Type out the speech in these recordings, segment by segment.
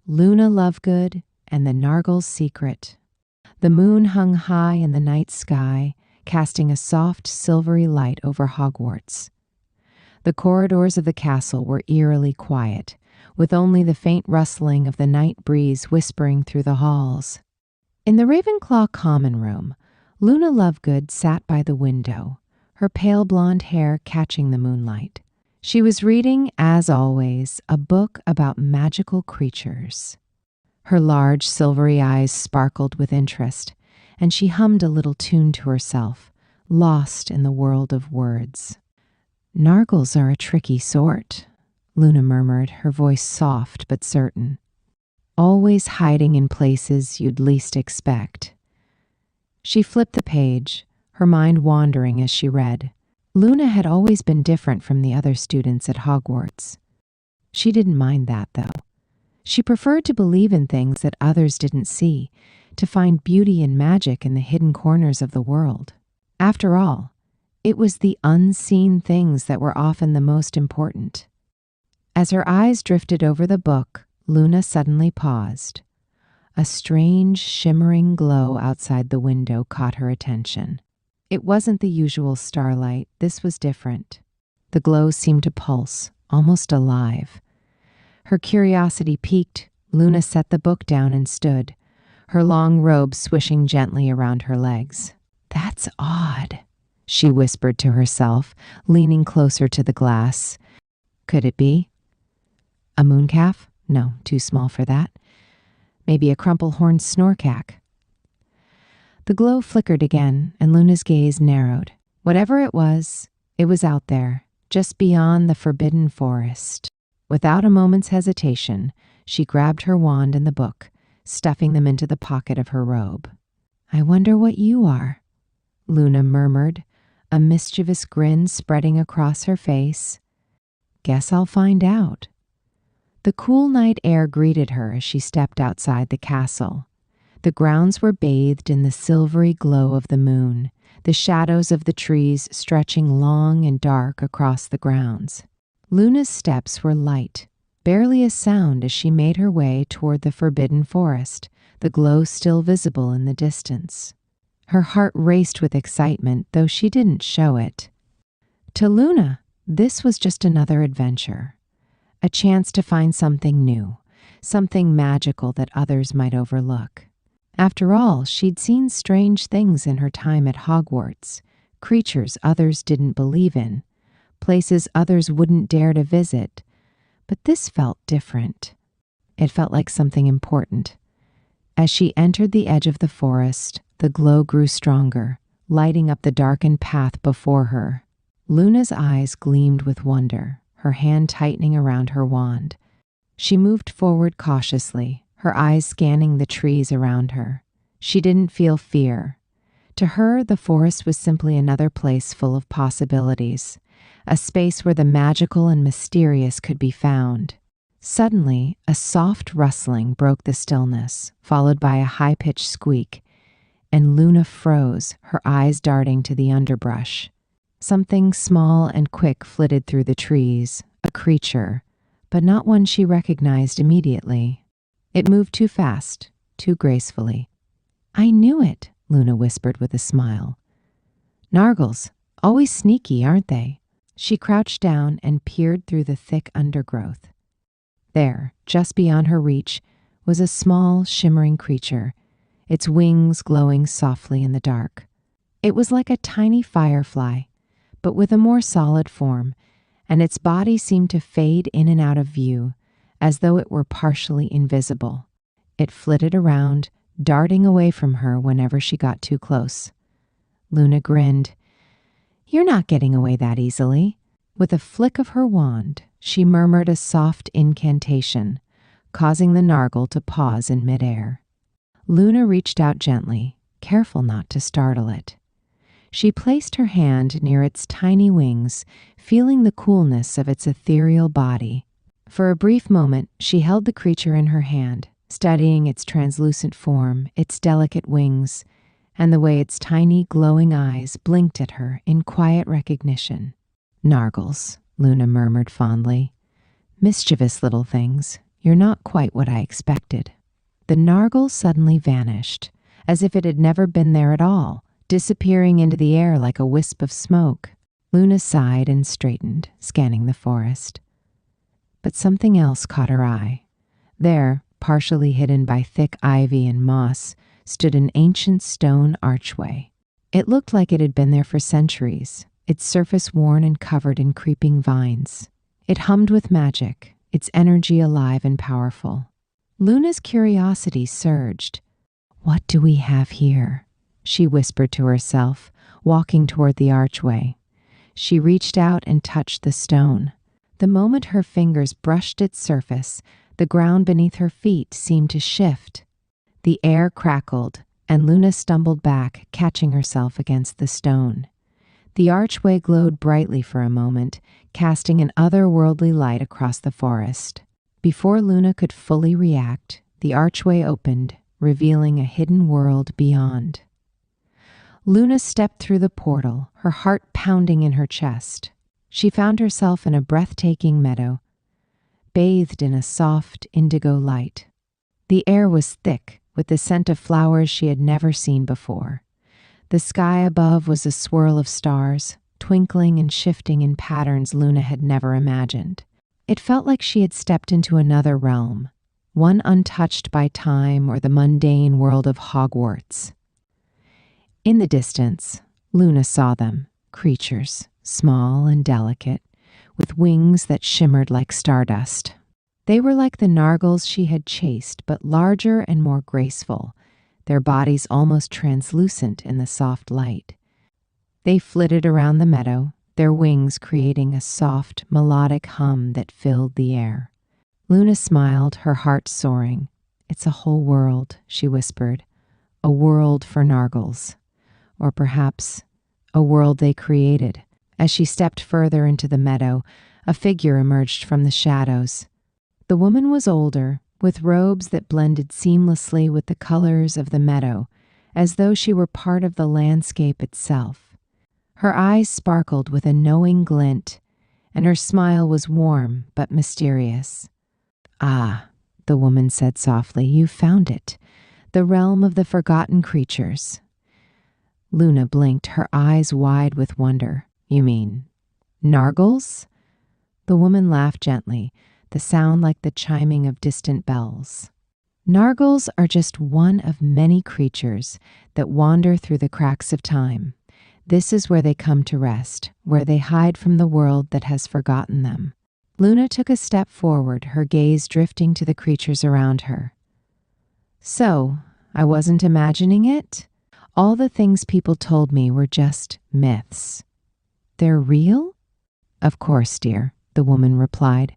Luna Lovegood and the Nargles secret. The moon hung high in the night sky, casting a soft, silvery light over Hogwarts. The corridors of the castle were eerily quiet, with only the faint rustling of the night breeze whispering through the halls. In the Ravenclaw common room, Luna Lovegood sat by the window, her pale blonde hair catching the moonlight. She was reading, as always, a book about magical creatures. Her large, silvery eyes sparkled with interest, and she hummed a little tune to herself, lost in the world of words. "Nargles are a tricky sort," Luna murmured, her voice soft but certain. "Always hiding in places you'd least expect." She flipped the page, her mind wandering as she read. Luna had always been different from the other students at Hogwarts. She didn't mind that, though. She preferred to believe in things that others didn't see, to find beauty and magic in the hidden corners of the world. After all, it was the unseen things that were often the most important. As her eyes drifted over the book, Luna suddenly paused. A strange, shimmering glow outside the window caught her attention. It wasn't the usual starlight. This was different. The glow seemed to pulse, almost alive. Her curiosity piqued. Luna set the book down and stood, her long robe swishing gently around her legs. "That's odd," she whispered to herself, leaning closer to the glass. Could it be a mooncalf? No, too small for that. Maybe a crumple-horned snorkack. The glow flickered again, and Luna's gaze narrowed. Whatever it was out there, just beyond the forbidden forest. Without a moment's hesitation, she grabbed her wand and the book, stuffing them into the pocket of her robe. "I wonder what you are," Luna murmured, a mischievous grin spreading across her face. "Guess I'll find out." The cool night air greeted her as she stepped outside the castle. The grounds were bathed in the silvery glow of the moon, the shadows of the trees stretching long and dark across the grounds. Luna's steps were light, barely a sound as she made her way toward the forbidden forest, the glow still visible in the distance. Her heart raced with excitement, though she didn't show it. To Luna, this was just another adventure, a chance to find something new, something magical that others might overlook. After all, she'd seen strange things in her time at Hogwarts, creatures others didn't believe in, places others wouldn't dare to visit. But this felt different. It felt like something important. As she entered the edge of the forest, the glow grew stronger, lighting up the darkened path before her. Luna's eyes gleamed with wonder, her hand tightening around her wand. She moved forward cautiously, her eyes scanning the trees around her. She didn't feel fear. To her, the forest was simply another place full of possibilities, a space where the magical and mysterious could be found. Suddenly, a soft rustling broke the stillness, followed by a high-pitched squeak, and Luna froze, her eyes darting to the underbrush. Something small and quick flitted through the trees, a creature, but not one she recognized immediately. It moved too fast, too gracefully. "I knew it," Luna whispered with a smile. "Nargles, always sneaky, aren't they?" She crouched down and peered through the thick undergrowth. There, just beyond her reach, was a small, shimmering creature, its wings glowing softly in the dark. It was like a tiny firefly, but with a more solid form, and its body seemed to fade in and out of view, as though it were partially invisible. It flitted around, darting away from her whenever she got too close. Luna grinned. "You're not getting away that easily." With a flick of her wand, she murmured a soft incantation, causing the Nargle to pause in midair. Luna reached out gently, careful not to startle it. She placed her hand near its tiny wings, feeling the coolness of its ethereal body. For a brief moment, she held the creature in her hand, studying its translucent form, its delicate wings, and the way its tiny, glowing eyes blinked at her in quiet recognition. "Nargles," Luna murmured fondly. "Mischievous little things. "You're not quite what I expected." The Nargle suddenly vanished, as if it had never been there at all, disappearing into the air like a wisp of smoke. Luna sighed and straightened, scanning the forest. But something else caught her eye. There, partially hidden by thick ivy and moss, stood an ancient stone archway. It looked like it had been there for centuries, its surface worn and covered in creeping vines. It hummed with magic, its energy alive and powerful. Luna's curiosity surged. "What do we have here?" she whispered to herself, walking toward the archway. She reached out and touched the stone. The moment her fingers brushed its surface, the ground beneath her feet seemed to shift. The air crackled, and Luna stumbled back, catching herself against the stone. The archway glowed brightly for a moment, casting an otherworldly light across the forest. Before Luna could fully react, the archway opened, revealing a hidden world beyond. Luna stepped through the portal, her heart pounding in her chest. She found herself in a breathtaking meadow, bathed in a soft indigo light. The air was thick, with the scent of flowers she had never seen before. The sky above was a swirl of stars, twinkling and shifting in patterns Luna had never imagined. It felt like she had stepped into another realm, one untouched by time or the mundane world of Hogwarts. In the distance, Luna saw them, creatures, small and delicate, with wings that shimmered like stardust. They were like the Nargles she had chased, but larger and more graceful, their bodies almost translucent in the soft light. They flitted around the meadow, their wings creating a soft, melodic hum that filled the air. Luna smiled, her heart soaring. "It's a whole world," she whispered. "A world for Nargles. Or perhaps a world they created." As she stepped further into the meadow, a figure emerged from the shadows. The woman was older, with robes that blended seamlessly with the colors of the meadow, as though she were part of the landscape itself. Her eyes sparkled with a knowing glint, and her smile was warm but mysterious. "Ah," the woman said softly, "you found it, the realm of the forgotten creatures." Luna blinked, her eyes wide with wonder. "You mean Nargles?" The woman laughed gently, the sound like the chiming of distant bells. "Nargles are just one of many creatures that wander through the cracks of time. This is where they come to rest, where they hide from the world that has forgotten them." Luna took a step forward, her gaze drifting to the creatures around her. "So, I wasn't imagining it? All the things people told me were just myths. They're real?" "Of course, dear," the woman replied.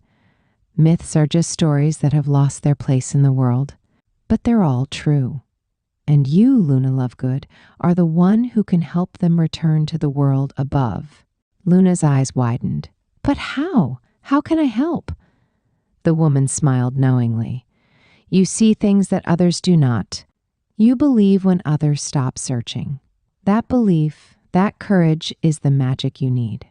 "Myths are just stories that have lost their place in the world, but they're all true. And you, Luna Lovegood, are the one who can help them return to the world above." Luna's eyes widened. "But how? How can I help?" The woman smiled knowingly. "You see things that others do not. You believe when others stop searching. That belief, that courage is the magic you need.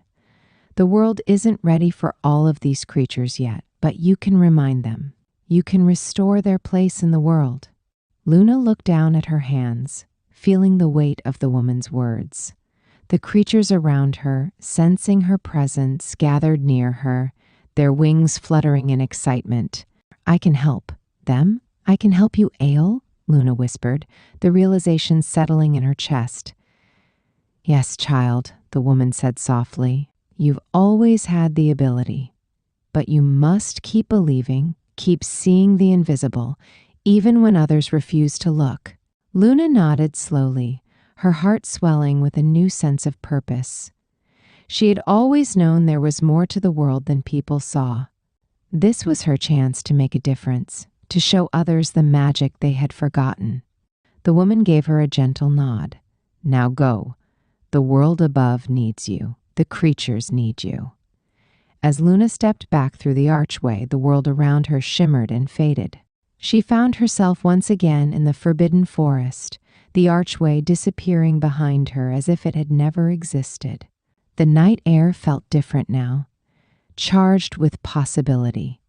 The world isn't ready for all of these creatures yet, but you can remind them. You can restore their place in the world." Luna looked down at her hands, feeling the weight of the woman's words. The creatures around her, sensing her presence, gathered near her, their wings fluttering in excitement. "I can help. Them? I can help you, Ale?" Luna whispered, the realization settling in her chest. "Yes, child," the woman said softly. "You've always had the ability. But you must keep believing, keep seeing the invisible, even when others refuse to look." Luna nodded slowly, her heart swelling with a new sense of purpose. She had always known there was more to the world than people saw. This was her chance to make a difference, to show others the magic they had forgotten. The woman gave her a gentle nod. "Now go. The world above needs you. The creatures need you." As Luna stepped back through the archway, the world around her shimmered and faded. She found herself once again in the forbidden forest, the archway disappearing behind her as if it had never existed. The night air felt different now, charged with possibility.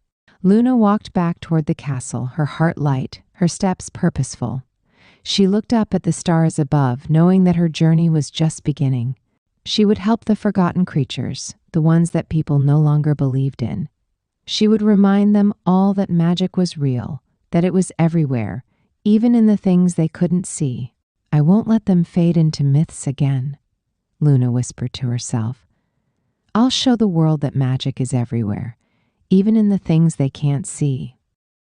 Luna walked back toward the castle, her heart light, her steps purposeful. She looked up at the stars above, knowing that her journey was just beginning. She would help the forgotten creatures, the ones that people no longer believed in. She would remind them all that magic was real, that it was everywhere, even in the things they couldn't see. "I won't let them fade into myths again," Luna whispered to herself. "I'll show the world that magic is everywhere, even in the things they can't see."